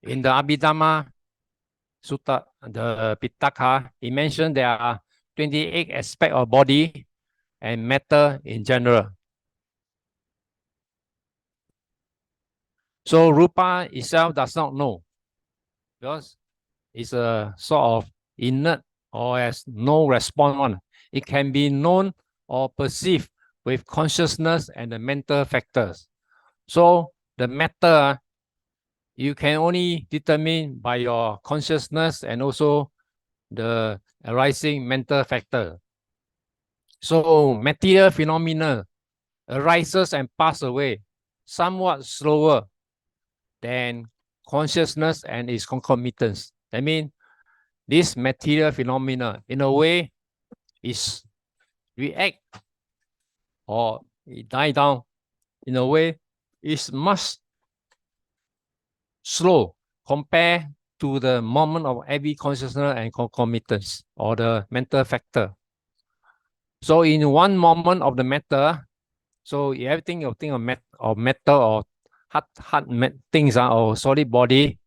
In the Abhidhamma Sutta, the Pitaka, he mentioned there are 28 aspects of body and matter in general. So Rupa itself does not know, because it's a sort of inert or has no response one. It can be known or perceived with consciousness and the mental factors. So the matter you can only determine by your consciousness and also the arising mental factor. So material phenomena arises and pass away somewhat slower than consciousness and its concomitants. I mean, this material phenomena, in a way, is react or it die down. In a way, is much slow compared to the moment of every consciousness and concomitants or the mental factor. So in one moment of the matter, so everything you think of metal or hard things or solid body,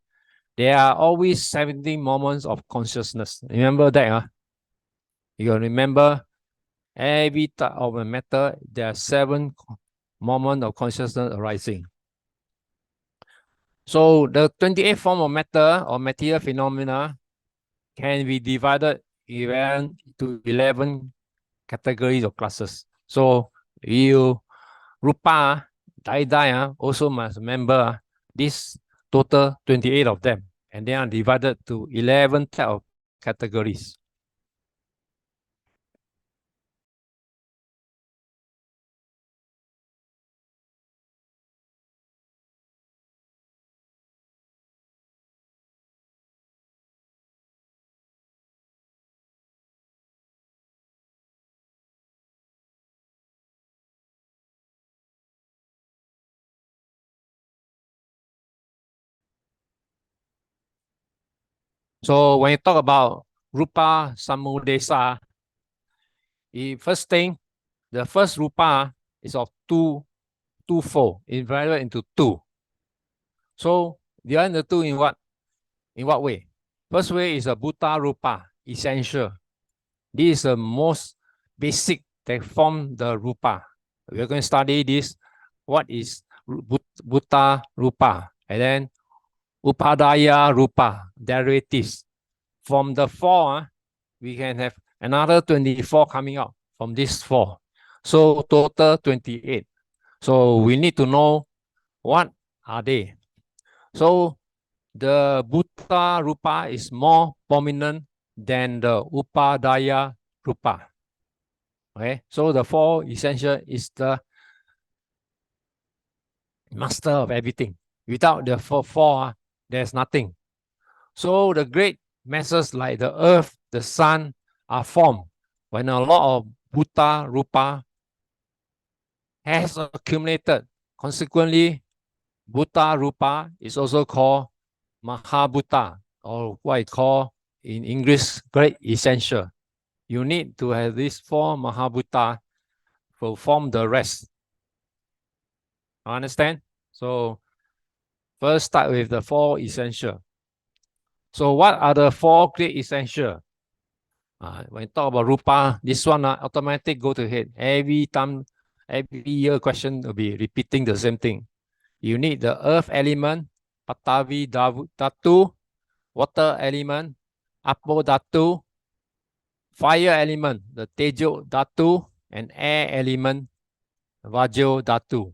there are always 17 moments of consciousness. Remember that? You remember every type of a matter, there are 7 moments of consciousness arising. So the 28 form of matter or material phenomena can be divided to 11 categories or classes. So you Rupa, also must remember this total 28 of them, and they are divided to 11 type of categories. So when you talk about Rupa samuddesa, the first thing, the first Rupa is of twofold, divided into 2. So divided into 2 in what? In what way? First way is a Bhuta Rupa, essential. This is the most basic that form the Rupa. We're going to study this. What is Bhuta Rupa? And then Upadaya Rupa, derivatives. From the 4, we can have another 24 coming out from this 4. So total 28. So we need to know what are they. So the Bhuta Rupa is more prominent than the Upadaya Rupa. Okay, so the 4 essential is the master of everything. Without the 4, there's nothing. So the great masses like the earth, the sun are formed when a lot of Bhuta Rupa has accumulated. Consequently, Bhuta Rupa is also called Mahabhuta, or what I call in English great essential. You need to have these 4 Mahabhuta to form the rest. Understand? So first start with the 4 essential. So what are the 4 great essential? When you talk about Rupa, this one automatic go to head. Every time, every year question will be repeating the same thing. You need the earth element, Patavi Dhatu, water element, Apo Dhatu, fire element, the Tejo Dhatu, and air element, Vajo Dhatu.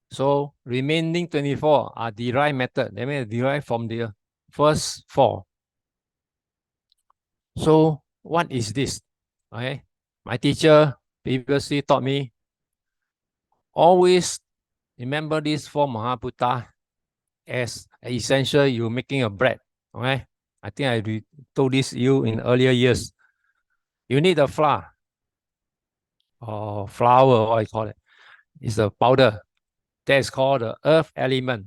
So remaining 24 are derived method. They may derive from the first 4. So what is this? Okay, my teacher previously taught me, always remember this 4 Mahabhuta as essential you're making a bread. Okay, I think I told this you in earlier years. You need a flour or flour, what I call it. It's a powder that is called the earth element.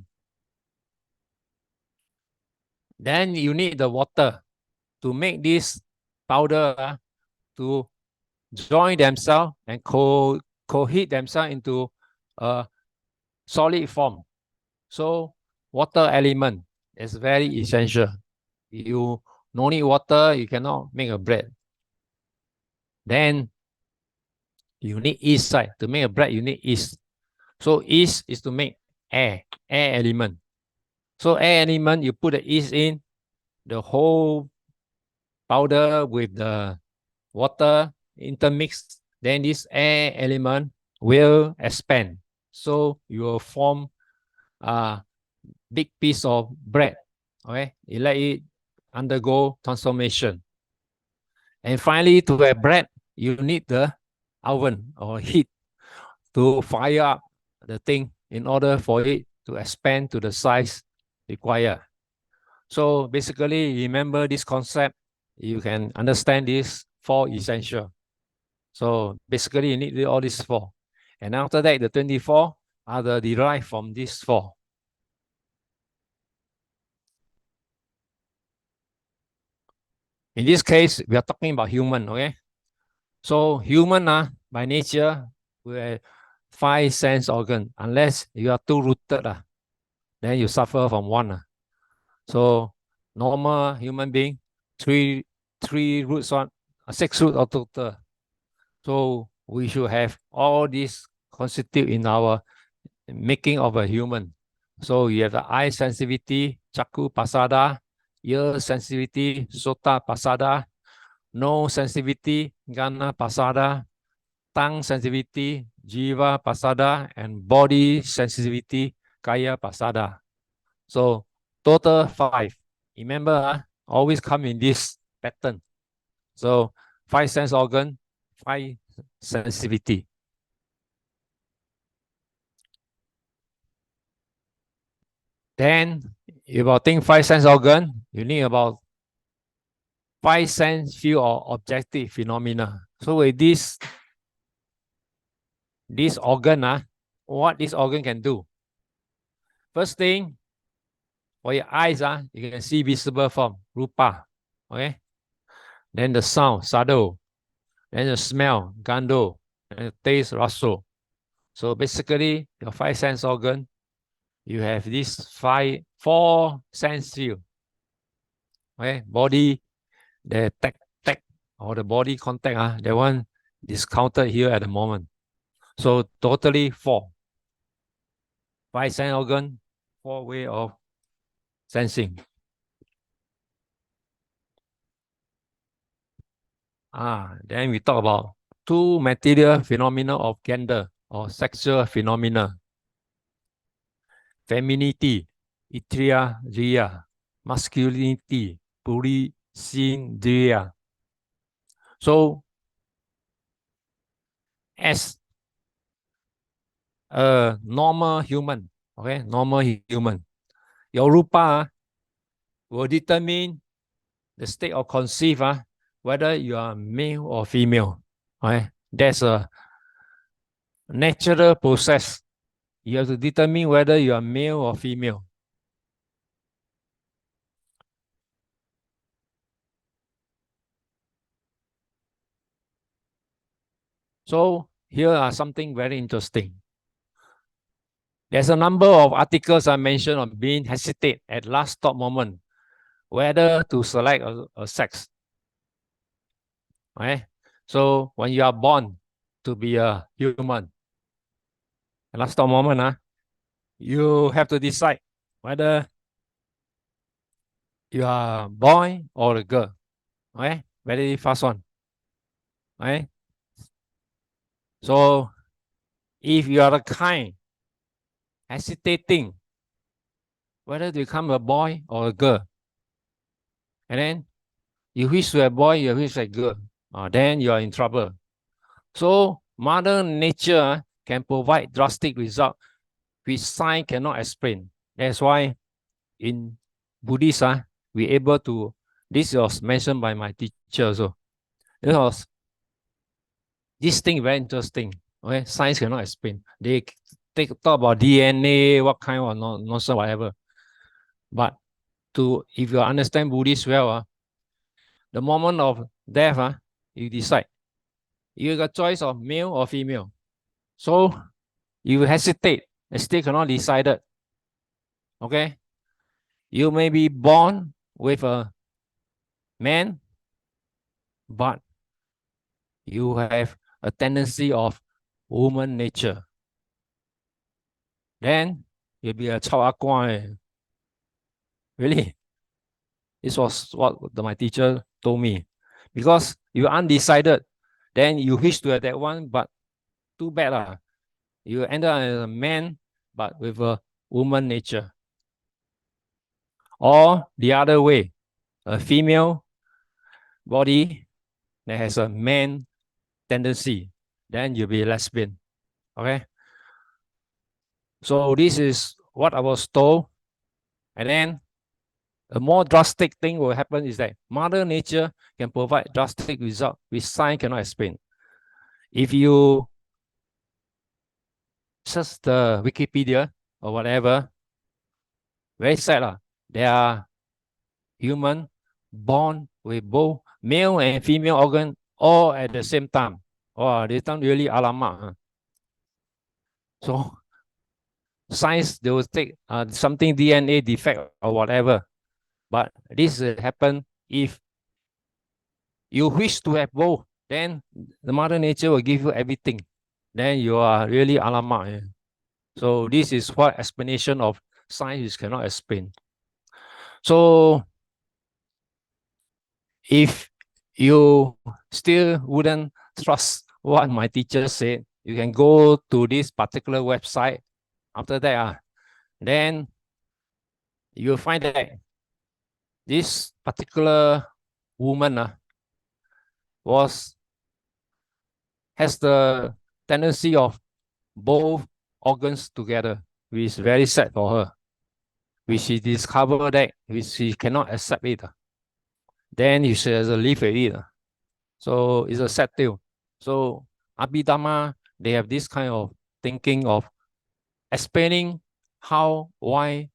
Then you need the water to make this powder to join themselves and cohere themselves into a solid form. So water element. It's very essential. You no need water, you cannot make a bread. Then you need yeast, right? To make a bread, you need yeast. So yeast is to make air element. So air element, you put the yeast in, the whole powder with the water intermixed, then this air element will expand. So you will form a big piece of bread. Okay, you let it undergo transformation. And finally, to have bread, you need the oven or heat to fire up the thing in order for it to expand to the size required. So basically, remember this concept, you can understand these four essential. So basically, you need all these four. And after that, the 24 are the derived from these four. In this case, we are talking about human, okay? So human by nature, we have 5 sense organ. Unless you are two-rooted, then you suffer from one. So normal human being, three roots on, 6 roots or total. So we should have all these constitute in our making of a human. So you have the eye sensitivity, chaku pasada, ear sensitivity, sota pasada, nose sensitivity, gana pasada, tongue sensitivity, jiva pasada, and body sensitivity, kaya pasada. So total 5. Remember, always come in this pattern. So 5 sense organ, 5 sensitivity. Then, if you think 5 sense organ, you need about 5 sense field or objective phenomena. So with this organ, what this organ can do? First thing, for your eyes, you can see visible form, Rūpa. Okay. Then the sound, sado. Then the smell, gando. And the taste, raso. So basically, your 5 sense organ, you have this 4 sense field. Okay, body, the tech or the body contact, that one discounted here at the moment. So totally 4. 5 sense organ, 4 way of sensing. Then we talk about 2 material phenomena of gender or sexual phenomena. Femininity, Itria, masculinity, Purisindriya. So, as a normal human, okay, normal human, your Rūpa will determine the state of conceive, whether you are male or female. Okay, that's a natural process. You have to determine whether you are male or female. So here are something very interesting. There's a number of articles I mentioned on being hesitate at last stop moment, whether to select a sex. Okay? So when you are born to be a human, at last stop moment, you have to decide whether you are a boy or a girl. Okay? Very fast one. Okay? So if you are the kind hesitating whether to become a boy or a girl, and then you wish to a boy, you wish a girl, then you are in trouble. So Mother Nature can provide drastic results which science cannot explain. That's why in Buddhist, we able to, this was mentioned by my teacher also. Because this thing very interesting. Okay, science cannot explain. They talk about DNA, what kind of nonsense, whatever. But if you understand Buddhist well, the moment of death, you decide. You got choice of male or female. So you hesitate and still cannot decide it. Okay? You may be born with a man, but you have a tendency of woman nature. Then you'll be a chao. Really, this was what my teacher told me. Because you're undecided, then you wish to have that one, but too bad lah. You end up as a man, but with a woman nature. Or the other way, a female body that has a man tendency, then you'll be lesbian. Okay. So this is what I was told. And then a more drastic thing will happen is that Mother Nature can provide drastic result which science cannot explain. If you search the Wikipedia or whatever, very sad. There are human born with both male and female organ all at the same time. Oh, they sound really alamak. So science, they will take something DNA defect or whatever. But this will happen if you wish to have both, then the Mother Nature will give you everything. Then you are really alamak. So this is what explanation of science cannot explain. So if you still wouldn't trust what my teacher said, you can go to this particular website. After that, then you'll find that this particular woman has the tendency of both organs together, which is very sad for her. Which she discovered that which she cannot accept it. Then she has to live with it. So it's a sad deal. So Abhidhamma, they have this kind of thinking of explaining why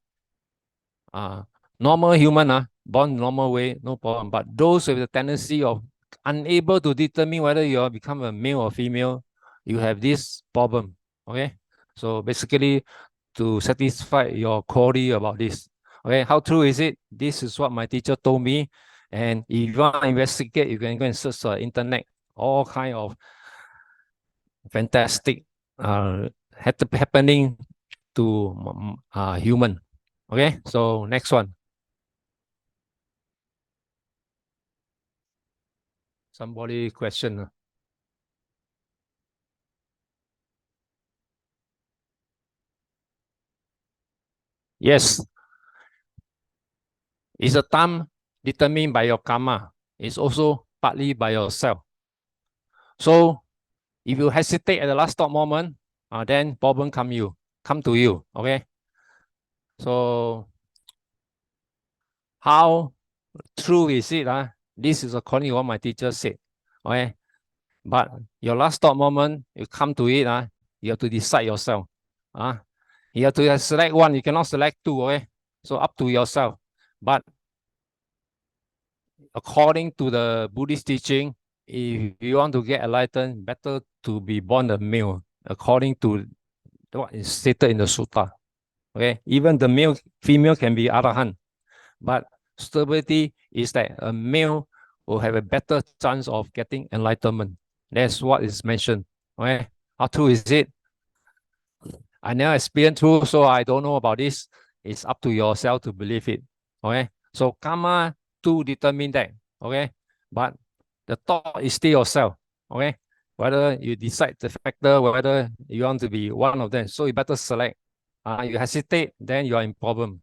normal human born normal way, no problem. But those with the tendency of unable to determine whether you become a male or female, you have this problem. Okay. So basically, to satisfy your query about this. Okay, how true is it? This is what my teacher told me. And if you want to investigate, you can go and search the internet, all kind of fantastic happening to human. Okay, so next one. Somebody question. Yes. Is the time determined by your karma? It's also partly by yourself. So if you hesitate at the last stop moment, then problem come to you. Okay. So how true is it? This is according to what my teacher said. Okay. But your last stop moment, you come to it, you have to decide yourself. You have to select one, you cannot select two, okay? So up to yourself. But according to the Buddhist teaching, if you want to get enlightened, better to be born a male, according to what is stated in the sutta. Okay, even the female can be arahant, but stability is that a male will have a better chance of getting enlightenment. That's what is mentioned. Okay, how true is it? I never experienced through, so I don't know about this. It's up to yourself to believe it. Okay, so karma to determine that. Okay, but the thought is still yourself. Okay, whether you decide the factor, whether you want to be one of them, so you better select. You hesitate, then you are in problem.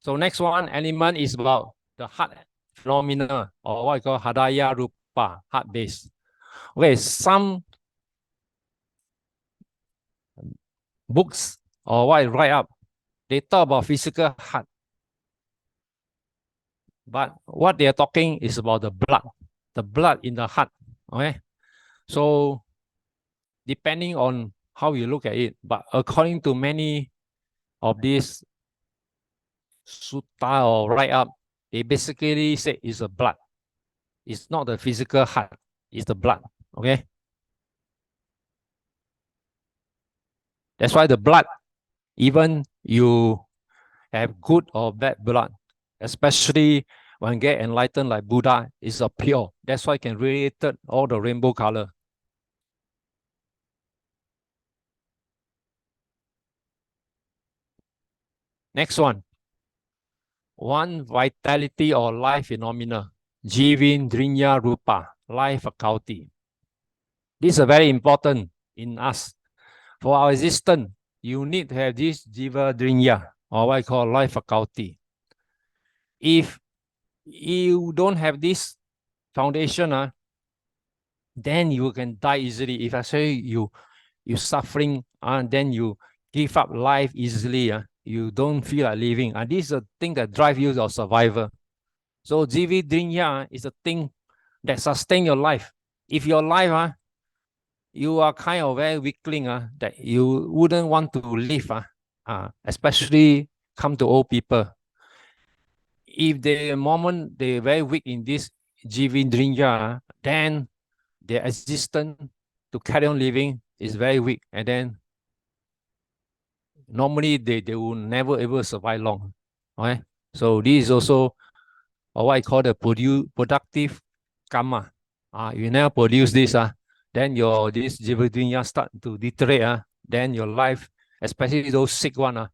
So next one element is about the heart phenomena, or what you call hadaya rupa, heart base. Okay, some books or what I write up, they talk about physical heart. But what they are talking is about the blood in the heart. Okay. So depending on how you look at it, but according to many of these sutta or write up, they basically say it's a blood. It's not the physical heart, it's the blood. Okay. That's why the blood, even you have good or bad blood, especially when get enlightened like Buddha is a pure. That's why it can radiate all the rainbow color. Next one vitality or life phenomena, Jivin Drinya Rupa, life faculty. This is very important in us. For our existence, you need to have this Jiva Drinya, or what I call life faculty. If you don't have this foundation, then you can die easily. If I say you suffering, then you give up life easily. You don't feel like living. This is a thing that drives you to survival. So Jivi Drinya is a thing that sustain your life. If your life, you are kind of very weakling, that you wouldn't want to live, especially come to old people. If the moment they're very weak in this Jivindriya, then their existence to carry on living is very weak. And then normally they will never ever survive long. Okay? So this is also what I call the productive karma. You never produce this, then your this Jivindriya start to deteriorate. Then your life, especially those sick one,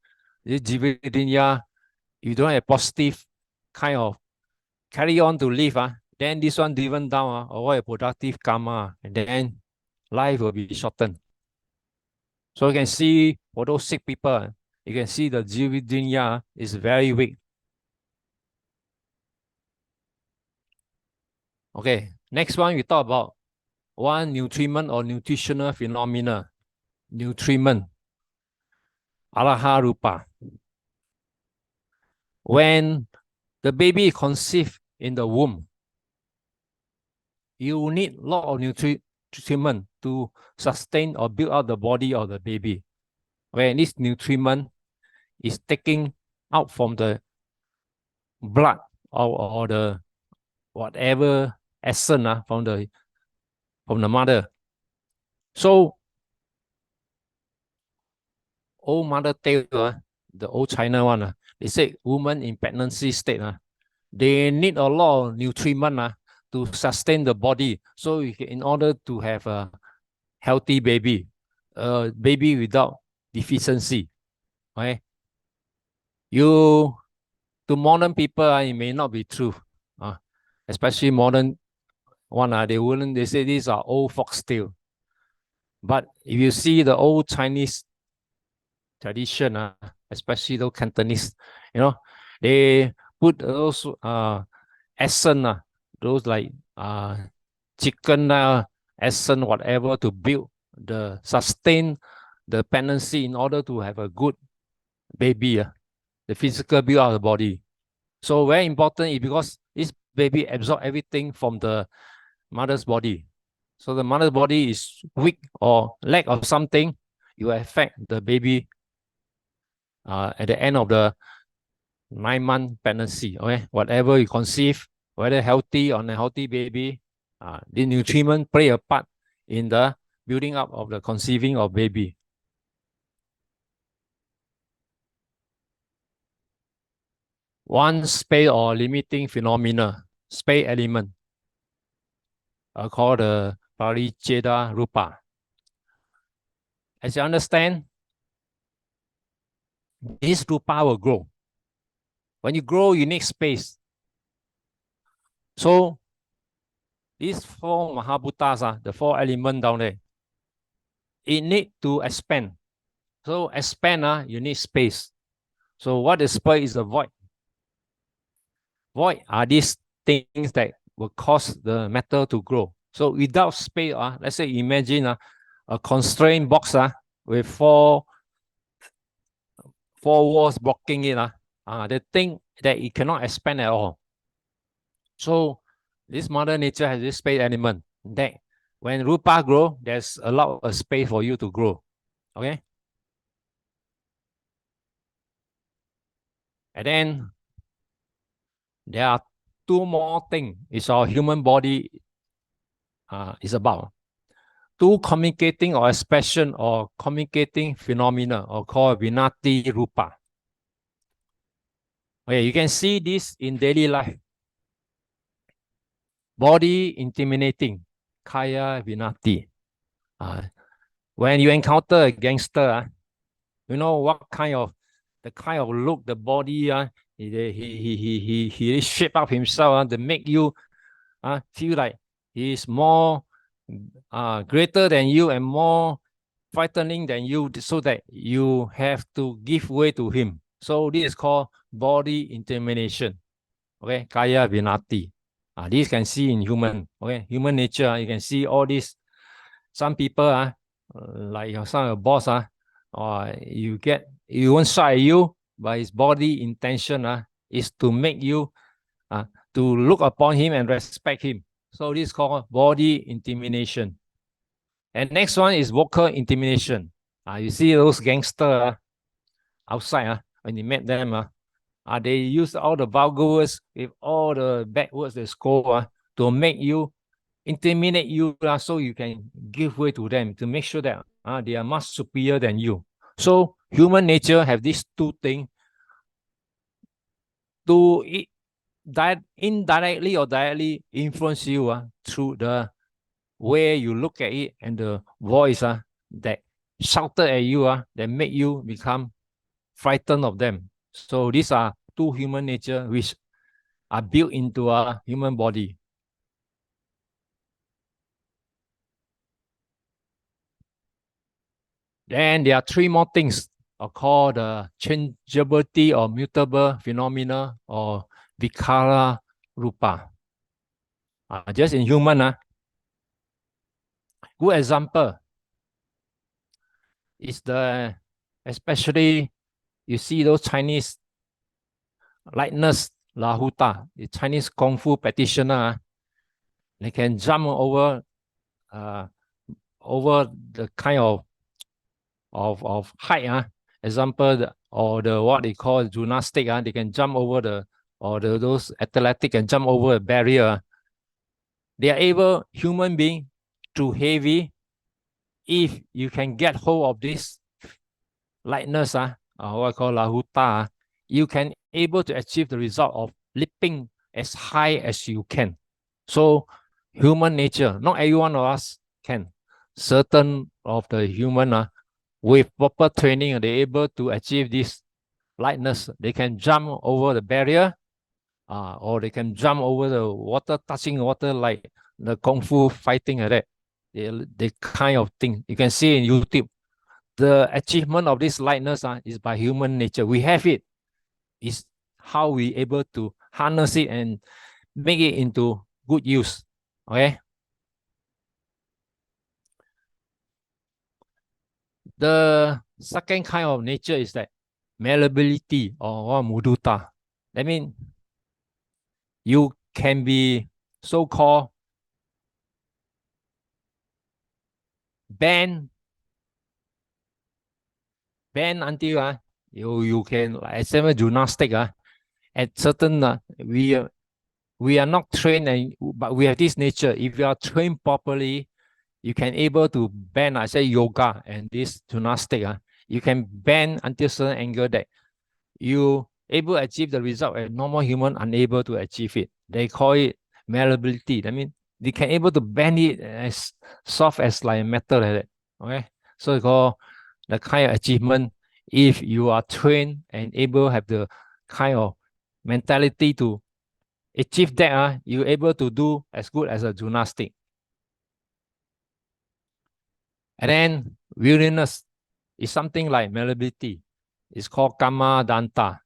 this Jivindriya, you don't have positive kind of carry on to live, then this one driven down, or a productive karma, and then life will be shortened. So you can see for those sick people, you can see the Jividinya is very weak. Okay, next one we talk about one nutriment or nutritional phenomena. Nutriment, Alaha Rūpa. When the baby is conceived in the womb, you need a lot of nutriment to sustain or build up the body of the baby. When this nutriment is taken out from the blood or the whatever essence from the mother. So old mother tale, the old China one, they say women in pregnancy state, they need a lot of nutriment to sustain the body. So in order to have a healthy baby, a baby without deficiency, okay? To modern people, it may not be true, especially modern one. They say these are old fox tale. But if you see the old Chinese tradition, especially those Cantonese, they put those essence, those like chicken essence, whatever, to build sustain the pregnancy in order to have a good baby, the physical build of the body. So very important is because this baby absorb everything from the mother's body. So the mother's body is weak or lack of something, you affect the baby at the end of the 9-month pregnancy. Okay, whatever you conceive, whether healthy or unhealthy baby, the nutriment play a part in the building up of the conceiving of baby. One space or limiting phenomena, space element, called the Parijeda Rūpa. As you understand, this Rūpa will grow. When you grow, you need space. So these 4 Mahabhutas, the 4 elements down there, it need to expand. So expand, you need space. So what is space is the void. Void are these things that will cause the matter to grow. So without space, let's say imagine a constrained box with 4 walls blocking it. The thing that it cannot expand at all. So this mother nature has this space element that when Rūpa grow, there's a lot of space for you to grow. Okay. And then there are 2 more things is our human body is about. 2 communicating or expression or communicating phenomena or called Vinati Rūpa. Okay, you can see this in daily life. Body intimidating, kaya vinati. When you encounter a gangster, you know what kind of look, the body, he shape up himself to make you feel like he is more greater than you and more frightening than you, so that you have to give way to him. So this is called body intimidation. Okay, kaya vinati. This can see in human. Okay, human nature. You can see all this. Some people like some boss or you won't shout at you, but his body intention is to make you to look upon him and respect him. So this is called body intimidation. And next one is vocal intimidation. You see those gangsters outside when you met them, they use all the vulgar words with all the bad words they score to make you intimidate you, so you can give way to them, to make sure that they are much superior than you. So human nature have these two things to indirectly or directly influence you through the way you look at it and the voice that shouted at you that make you become frightened of them. So these are two human nature which are built into a human body. Then there are three more things called the changeability or mutable phenomena or vikara rupa. Just in human, good example is especially you see those Chinese lightness lahuta, the Chinese kung fu practitioner, they can jump over the kind of height, example, or the what they call gymnastic, they can jump over those athletic can jump over a barrier. They are able, human being, too heavy, if you can get hold of this lightness, what I call lahuta, you can able to achieve the result of leaping as high as you can. So human nature, not every one of us can. Certain of the human with proper training, they're able to achieve this lightness. They can jump over the barrier, or they can jump over the water, touching water like the kung fu fighting like that. The kind of thing you can see in YouTube. The achievement of this lightness is by human nature. We have it. It's how we able to harness it and make it into good use. Okay. The second kind of nature is that malleability or mudita. That means you can be so-called bend until you can, like example gymnastic at certain we are not trained, but we have this nature. If you are trained properly, you can able to bend. I say yoga and this gymnastic you can bend until certain angle that you able to achieve the result a normal human unable to achieve it. They call it malleability. I mean, they can able to bend it as soft as like metal like that. Okay, so it's called the kind of achievement. If you are trained and able to have the kind of mentality to achieve that, you're able to do as good as a gymnastic. And then weariness is something like malleability. It's called kama danta.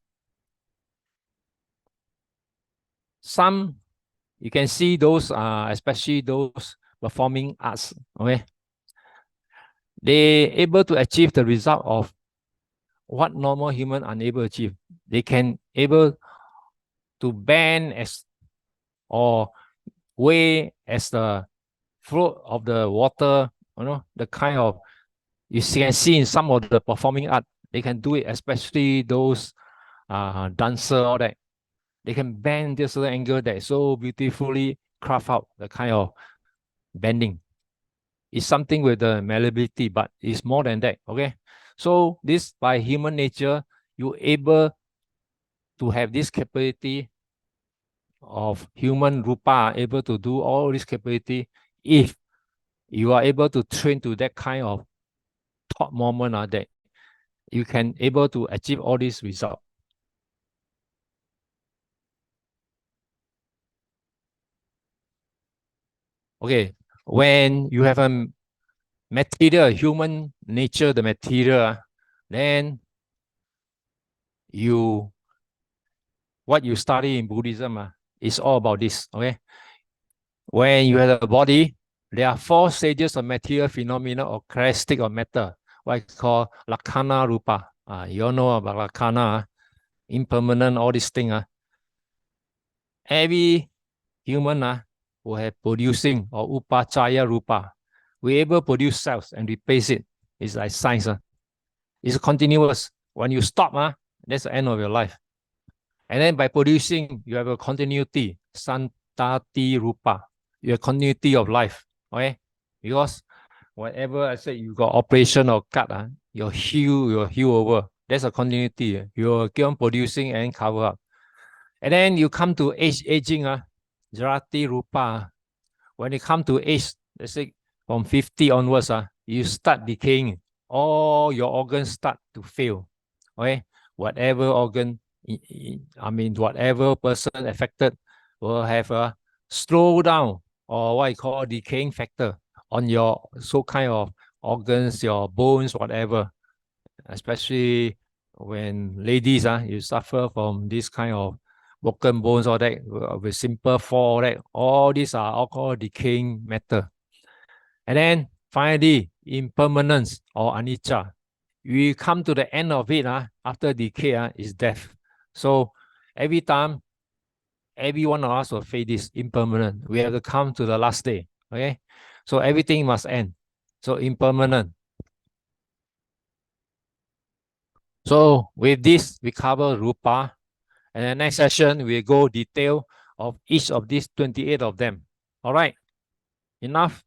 Some you can see those, especially those performing arts. Okay, they able to achieve the result of what normal human unable to achieve. They can able to bend as or weigh as the flow of the water. The kind of you can see in some of the performing art. They can do it, especially those dancer, all that. They can bend this angle that so beautifully craft out the kind of bending. It's something with the malleability, but it's more than that. Okay, so this by human nature, you're able to have this capability of human Rūpa, able to do all this capability, if you are able to train to that kind of thought moment, that you can able to achieve all these results. Okay, when you have a material, human nature, the material, then what you study in Buddhism is all about this. Okay, when you have a body, there are 4 stages of material phenomena or characteristic of matter, what I call Lakkhana Rūpa. You all know about Lakkhana, impermanent, all these things. Every human will have producing or Upachaya Rūpa. We able to produce cells and replace it. It's like science. It's continuous. When you stop, that's the end of your life. And then by producing, you have a continuity, Santati Rūpa. You have continuity of life. Okay? Because whatever I said, you got operation or cut, you'll heal over. That's a continuity. You'll keep on producing and cover up. And then you come to aging, Jarati Rūpa. When you come to age, let's say from 50 onwards, you start decaying. All your organs start to fail. Okay? Whatever organ, whatever person affected will have a slow down, or what I call decaying factor on your so kind of organs, your bones, whatever. Especially when ladies, you suffer from this kind of broken bones, or that with simple fall, that all these are all called decaying matter. And then finally, impermanence or anicca. We come to the end of it, after decay, is death. So every time, every one of us will face this impermanent. We have to come to the last day. Okay, so everything must end. So impermanent. So with this, we cover Rūpa. And the next session, we go detail of each of these 28 of them. All right, enough.